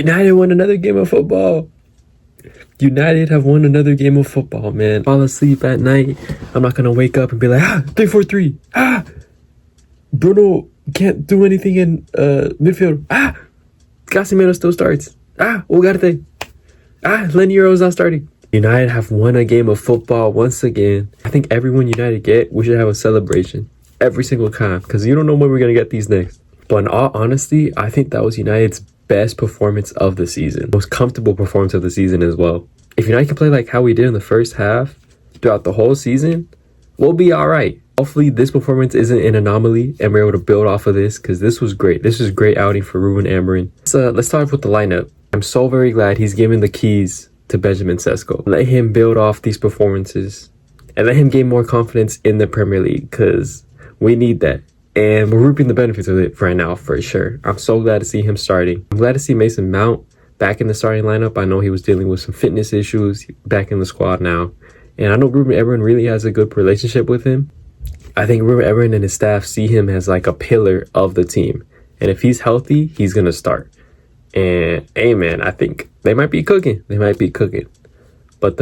United won another game of football. United have won another game of football, man. Fall asleep at night. I'm not gonna wake up and be like, 3-4-3. Bruno can't do anything in midfield. Casemiro still starts. Ugarte. Lenniero's not starting. United have won a game of football once again. I think everyone United get, we should have a celebration every single time because you don't know when we're gonna get these next. But in all honesty, I think that was United's best performance of the season. Most comfortable performance of the season as well. If United can play like how we did in the first half throughout the whole season, we'll be all right. Hopefully this performance isn't an anomaly and we're able to build off of this because this was great. This was a great outing for Ruben Amorim. Let's start off with the lineup. I'm so very glad he's given the keys to Benjamin Sesko. Let him build off these performances and let him gain more confidence in the Premier League because we need that. And we're reaping the benefits of it right now, for sure. I'm so glad to see him starting. I'm glad to see Mason Mount back in the starting lineup. I know he was dealing with some fitness issues, back in the squad now. And I know Ruben Amorim really has a good relationship with him. I think Ruben Amorim and his staff see him as like a pillar of the team. And if he's healthy, he's going to start. And, hey, man, I think they might be cooking. But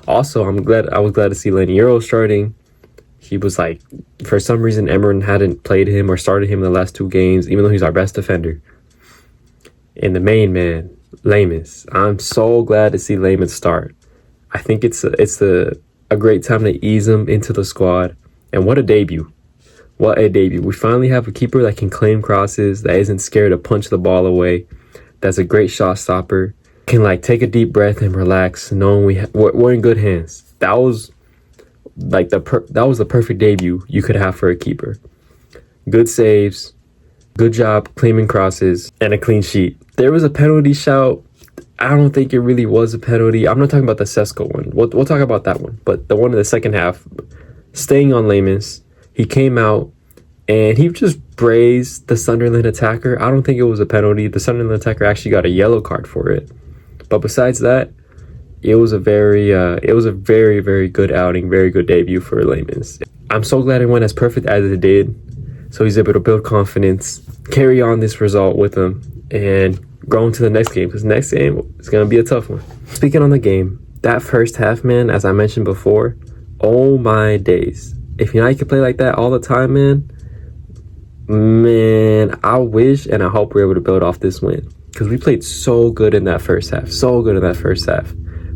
also, I was glad to see Lenniero starting. He was like, for some reason, Emerin hadn't played him or started him in the last 2 games, even though he's our best defender. And the main man, Lamens. I'm so glad to see Lamens start. I think it's a great time to ease him into the squad. And what a debut. What a debut. We finally have a keeper that can claim crosses, that isn't scared to punch the ball away. That's a great shot stopper. Can like take a deep breath and relax, knowing we're in good hands. That was like the perfect debut you could have for a keeper. Good saves, good job claiming crosses, and a clean sheet. There was a penalty shout. I don't think it really was a penalty. I'm not talking about the Sesko one. We'll talk about that one. But the one in the second half, staying on Lamens, he came out and he just brazed the Sunderland attacker. I don't think it was a penalty. The Sunderland attacker actually got a yellow card for it. But besides that, it was a very, very good outing, very good debut for Lamens. I'm so glad it went as perfect as it did. So he's able to build confidence, carry on this result with him, and go into the next game. Because next game is going to be a tough one. Speaking on the game, that first half, man, as I mentioned before, oh my days. If United could play like that all the time, man, I wish and I hope we're able to build off this win. Because we played so good in that first half.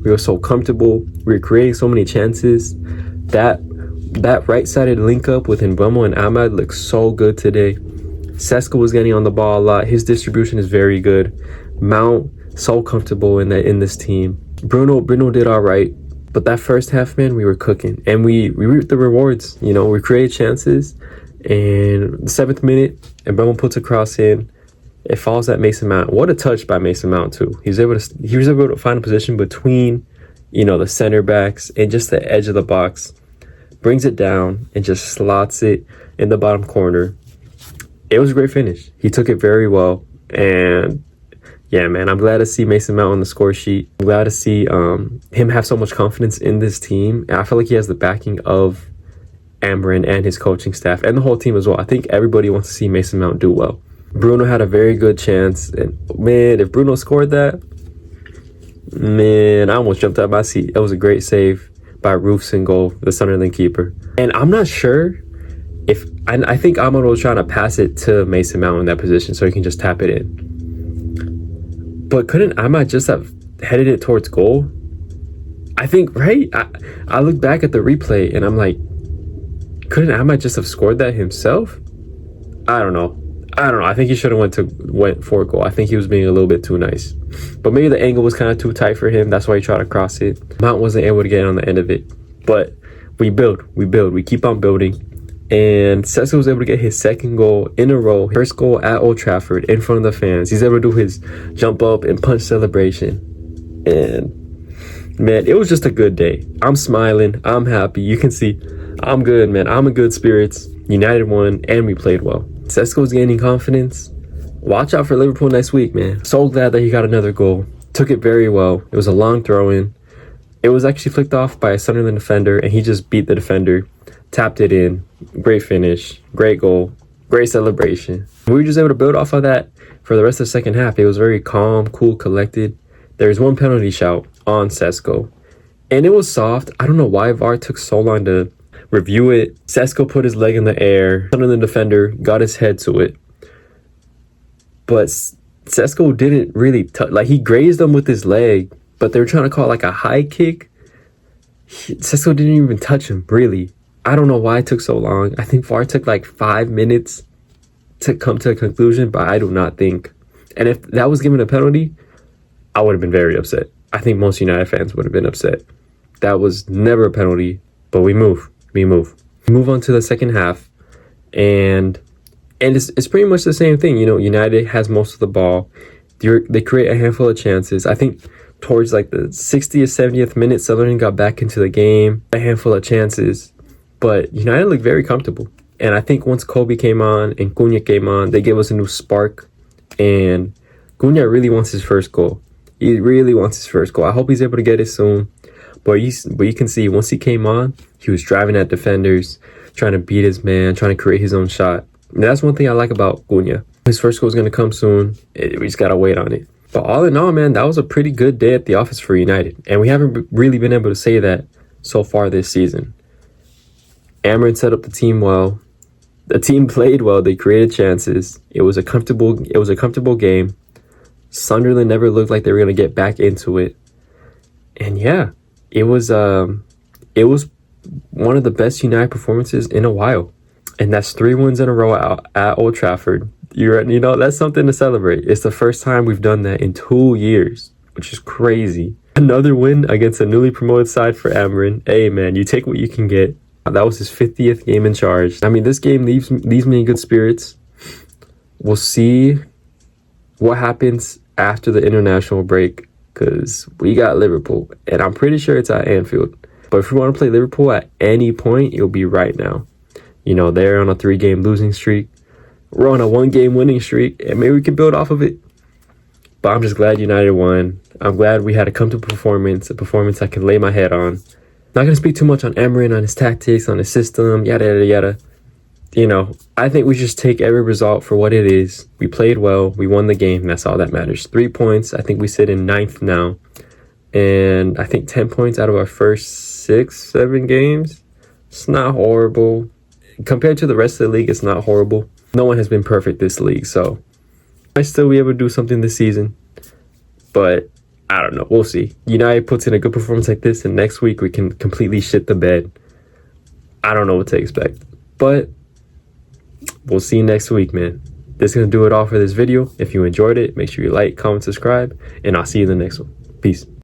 We were so comfortable. We were creating so many chances. That right-sided link-up with Mbeumo and Ahmad looks so good today. Sesko was getting on the ball a lot. His distribution is very good. Mount, so comfortable in this team. Bruno did all right. But that first half, man, we were cooking. And we reaped the rewards. You know, we created chances. And the 7th minute, Mbeumo puts a cross in. It falls at Mason Mount. What a touch by Mason Mount too. He was able to find a position between, the center backs and just the edge of the box. Brings it down and just slots it in the bottom corner. It was a great finish. He took it very well. And yeah, man, I'm glad to see Mason Mount on the score sheet. I'm glad to see him have so much confidence in this team. And I feel like he has the backing of Amorim and his coaching staff and the whole team as well. I think everybody wants to see Mason Mount do well. Bruno had a very good chance. And, man, if Bruno scored that, man, I almost jumped out of my seat. It was a great save by Roofs and goal, the Sunderland keeper. And I'm not sure if... I think Ahmad was trying to pass it to Mason Mount in that position so he can just tap it in. But couldn't Ahmad just have headed it towards goal? I think, right? I look back at the replay and I'm like, couldn't Ahmad just have scored that himself? I don't know. I think he should have went for a goal. I think he was being a little bit too nice. But maybe the angle was kind of too tight for him. That's why he tried to cross it. Mount wasn't able to get on the end of it. But we build. We keep on building. And Sesko was able to get his 2nd goal in a row. First goal at Old Trafford in front of the fans. He's able to do his jump up and punch celebration. And, man, it was just a good day. I'm smiling. I'm happy. You can see I'm good, man. I'm in good spirits. United won, and we played well. Sesko's gaining confidence. Watch out for Liverpool next week, man. So glad that he got another goal. Took it very well. It was a long throw-in. It was actually flicked off by a Sunderland defender, and he just beat the defender. Tapped it in. Great finish. Great goal. Great celebration. We were just able to build off of that for the rest of the second half. It was very calm, cool, collected. There was one penalty shout on Sesko, and it was soft. I don't know why VAR took so long to review it. Sesko put his leg in the air. Sunderland defender got his head to it. But Sesko didn't really touch. Like, he grazed him with his leg, but they were trying to call it like a high kick. Sesko didn't even touch him, really. I don't know why it took so long. I think VAR took like 5 minutes to come to a conclusion, but I do not think. And if that was given a penalty, I would have been very upset. I think most United fans would have been upset. That was never a penalty, but we move. We move on to the second half, and it's pretty much the same thing. You know, United has most of the ball. They create a handful of chances. I think towards like the 60th, 70th minute, Sunderland got back into the game. A handful of chances. But United looked very comfortable. And I think once Kobe came on and Cunha came on, they gave us a new spark. And Cunha really wants his first goal. He really wants his first goal. I hope he's able to get it soon. But you can see once he came on, he was driving at defenders, trying to beat his man, trying to create his own shot. And that's one thing I like about Cunha. His first goal is going to come soon. We just got to wait on it. But all in all, man, that was a pretty good day at the office for United. And we haven't really been able to say that so far this season. Amrin set up the team well. The team played well. They created chances. It was a comfortable game. Sunderland never looked like they were going to get back into it. And yeah, it was one of the best United performances in a while. And that's 3 wins in a row at Old Trafford. You know, that's something to celebrate. It's the first time we've done that in 2 years, which is crazy. Another win against a newly promoted side for Amrin. Hey, man, you take what you can get. That was his 50th game in charge. I mean, this game leaves me in good spirits. We'll see what happens after the international break, because we got Liverpool, and I'm pretty sure it's at Anfield. But if we want to play Liverpool at any point, it'll be right now. You know, they're on a 3-game losing streak. We're on a 1-game winning streak, and maybe we can build off of it. But I'm just glad United won. I'm glad we had a comfortable performance, a performance I can lay my head on. Not going to speak too much on Amrin, on his tactics, on his system, yada, yada, yada. You know, I think we just take every result for what it is. We played well. We won the game. That's all that matters. 3 points. I think we sit in 9th now. And I think 10 points out of our first 6, 7 games. It's not horrible. Compared to the rest of the league, it's not horrible. No one has been perfect this league, so I might still be able to do something this season. But I don't know. We'll see. United puts in a good performance like this, and next week we can completely shit the bed. I don't know what to expect. But we'll see you next week, man. This is going to do it all for this video. If you enjoyed it, make sure you like, comment, subscribe, and I'll see you in the next one. Peace.